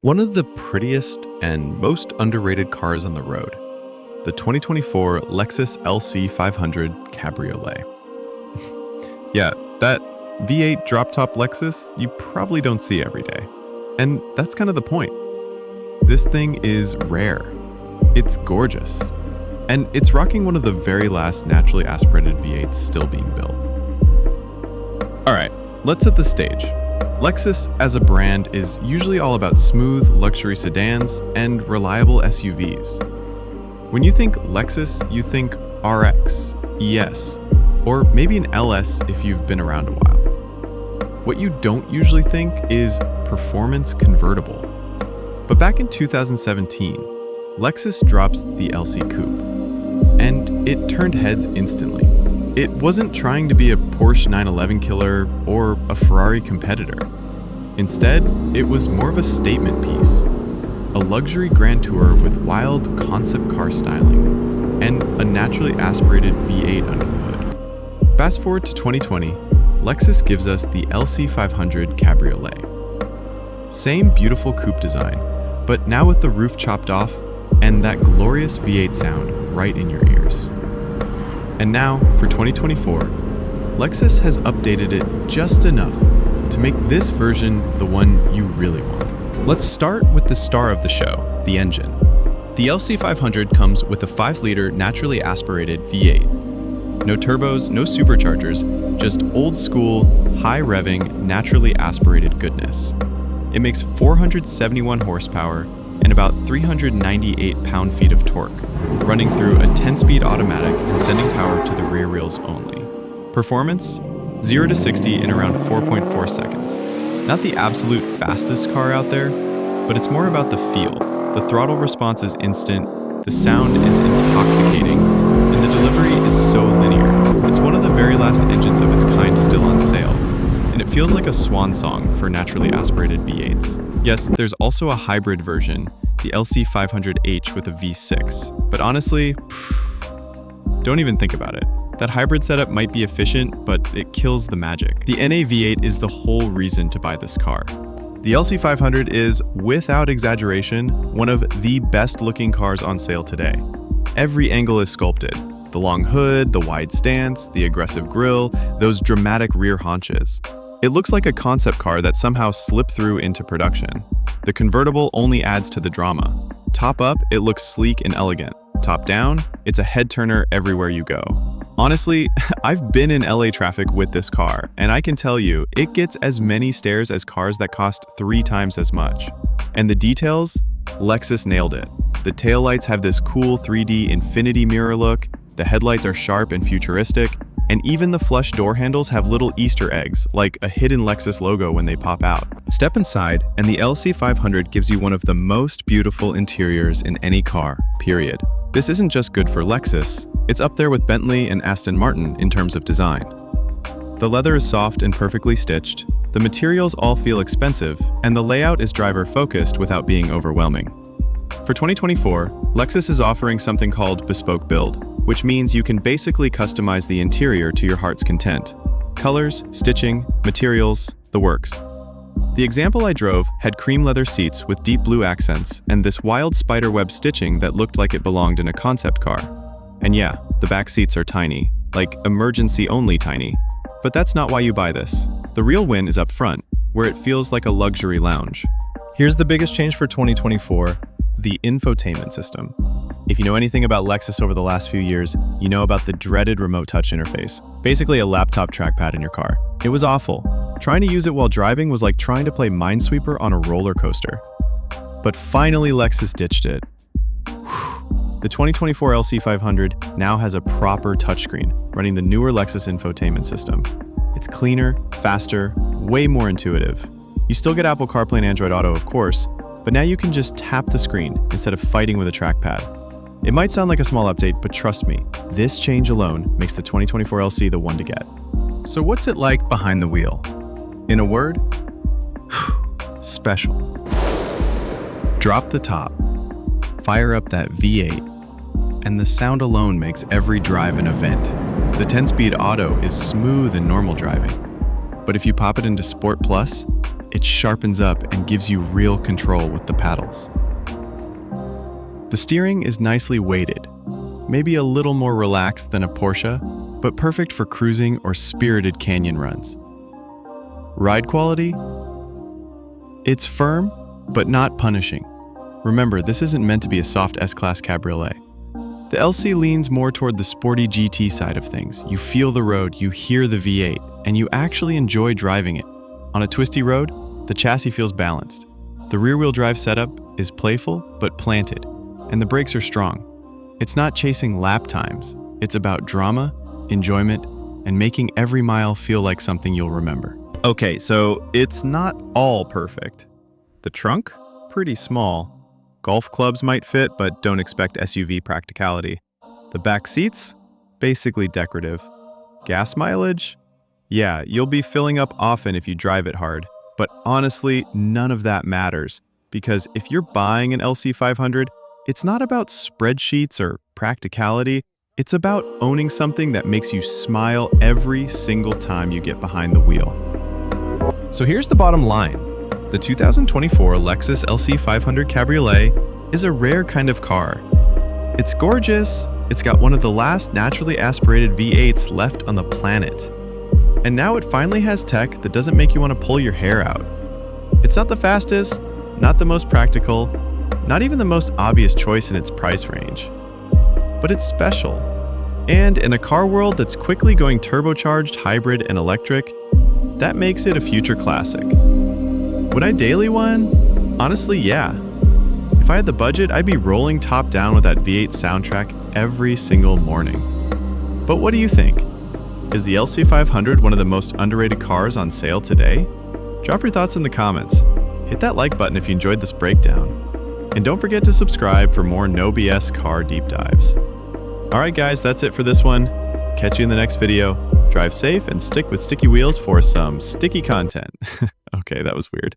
One of the prettiest and most underrated cars on the road, the 2024 Lexus LC500 Cabriolet. Yeah, that V8 drop-top Lexus you probably don't see every day. And that's kind of the point. This thing is rare. It's gorgeous. And it's rocking one of the very last naturally aspirated V8s still being built. All right, let's set the stage. Lexus as a brand is usually all about smooth luxury sedans and reliable SUVs. When you think Lexus, you think RX, ES, or maybe an LS if you've been around a while. What you don't usually think is performance convertible. But back in 2017, Lexus drops the LC Coupe, and it turned heads instantly. It wasn't trying to be a Porsche 911 killer or a Ferrari competitor. Instead, it was more of a statement piece, a luxury grand tour with wild concept car styling, and a naturally aspirated V8 under the hood. Fast forward to 2020, Lexus gives us the LC500 Cabriolet. Same beautiful coupe design, but now with the roof chopped off and that glorious V8 sound right in your ears. And now, for 2024, Lexus has updated it just enough to make this version the one you really want. Let's start with the star of the show, the engine. The LC500 comes with a 5-liter naturally aspirated V8. No turbos, no superchargers, just old-school, high-revving, naturally aspirated goodness. It makes 471 horsepower and about 398 pound-feet of torque, running through a 10-speed automatic and sending power to the rear wheels only. Performance? 0 to 60 in around 4.4 seconds. Not the absolute fastest car out there, but it's more about the feel. The throttle response is instant, the sound is intoxicating, and the delivery is so linear. It's one of the very last engines of its kind still on sale, and it feels like a swan song for naturally aspirated V8s. Yes, there's also a hybrid version, the LC500H with a V6, but honestly, don't even think about it. That hybrid setup might be efficient, but it kills the magic. The NA V8 is the whole reason to buy this car. The LC500 is, without exaggeration, one of the best looking cars on sale today. Every angle is sculpted. The long hood, the wide stance, the aggressive grille, those dramatic rear haunches. It looks like a concept car that somehow slipped through into production. The convertible only adds to the drama. Top up, it looks sleek and elegant. Top down, it's a head turner everywhere you go. Honestly, I've been in LA traffic with this car, and I can tell you, it gets as many stares as cars that cost 3 times as much. And the details? Lexus nailed it. The taillights have this cool 3D infinity mirror look, the headlights are sharp and futuristic, and even the flush door handles have little Easter eggs, like a hidden Lexus logo when they pop out. Step inside, and the LC500 gives you one of the most beautiful interiors in any car, period. This isn't just good for Lexus, it's up there with Bentley and Aston Martin in terms of design. The leather is soft and perfectly stitched, the materials all feel expensive, and the layout is driver-focused without being overwhelming. For 2024, Lexus is offering something called Bespoke Build, which means you can basically customize the interior to your heart's content. Colors, stitching, materials, the works. The example I drove had cream leather seats with deep blue accents and this wild spiderweb stitching that looked like it belonged in a concept car. And yeah, the back seats are tiny, like emergency-only tiny. But that's not why you buy this. The real win is up front, where it feels like a luxury lounge. Here's the biggest change for 2024, the infotainment system. If you know anything about Lexus over the last few years, you know about the dreaded remote touch interface, basically a laptop trackpad in your car. It was awful. Trying to use it while driving was like trying to play Minesweeper on a roller coaster. But finally Lexus ditched it. The 2024 LC500 now has a proper touchscreen running the newer Lexus infotainment system. It's cleaner, faster, way more intuitive. You still get Apple CarPlay and Android Auto, of course, but now you can just tap the screen instead of fighting with a trackpad. It might sound like a small update, but trust me, this change alone makes the 2024 LC the one to get. So what's it like behind the wheel? In a word, special. Drop the top, fire up that V8, and the sound alone makes every drive an event. The 10-speed auto is smooth in normal driving, but if you pop it into Sport Plus, it sharpens up and gives you real control with the paddles. The steering is nicely weighted, maybe a little more relaxed than a Porsche, but perfect for cruising or spirited canyon runs. Ride quality? It's firm, but not punishing. Remember, this isn't meant to be a soft S-Class Cabriolet. The LC leans more toward the sporty GT side of things. You feel the road, you hear the V8, and you actually enjoy driving it. On a twisty road, the chassis feels balanced. The rear-wheel drive setup is playful but planted, and the brakes are strong. It's not chasing lap times. It's about drama, enjoyment, and making every mile feel like something you'll remember. Okay, so it's not all perfect. The trunk? Pretty small. Golf clubs might fit, but don't expect SUV practicality. The back seats? Basically decorative. Gas mileage? Yeah, you'll be filling up often if you drive it hard. But honestly, none of that matters, because if you're buying an LC500, it's not about spreadsheets or practicality. It's about owning something that makes you smile every single time you get behind the wheel. So here's the bottom line. The 2024 Lexus LC500 Cabriolet is a rare kind of car. It's gorgeous, it's got one of the last naturally aspirated V8s left on the planet. And now it finally has tech that doesn't make you want to pull your hair out. It's not the fastest, not the most practical, not even the most obvious choice in its price range. But it's special. And in a car world that's quickly going turbocharged, hybrid, and electric, that makes it a future classic. Would I daily one? Honestly, yeah. If I had the budget, I'd be rolling top down with that V8 soundtrack every single morning. But what do you think? Is the LC500 one of the most underrated cars on sale today? Drop your thoughts in the comments. Hit that like button if you enjoyed this breakdown. And don't forget to subscribe for more no BS car deep dives. Alright guys, that's it for this one. Catch you in the next video. Drive safe and stick with sticky wheels for some sticky content. Okay, that was weird.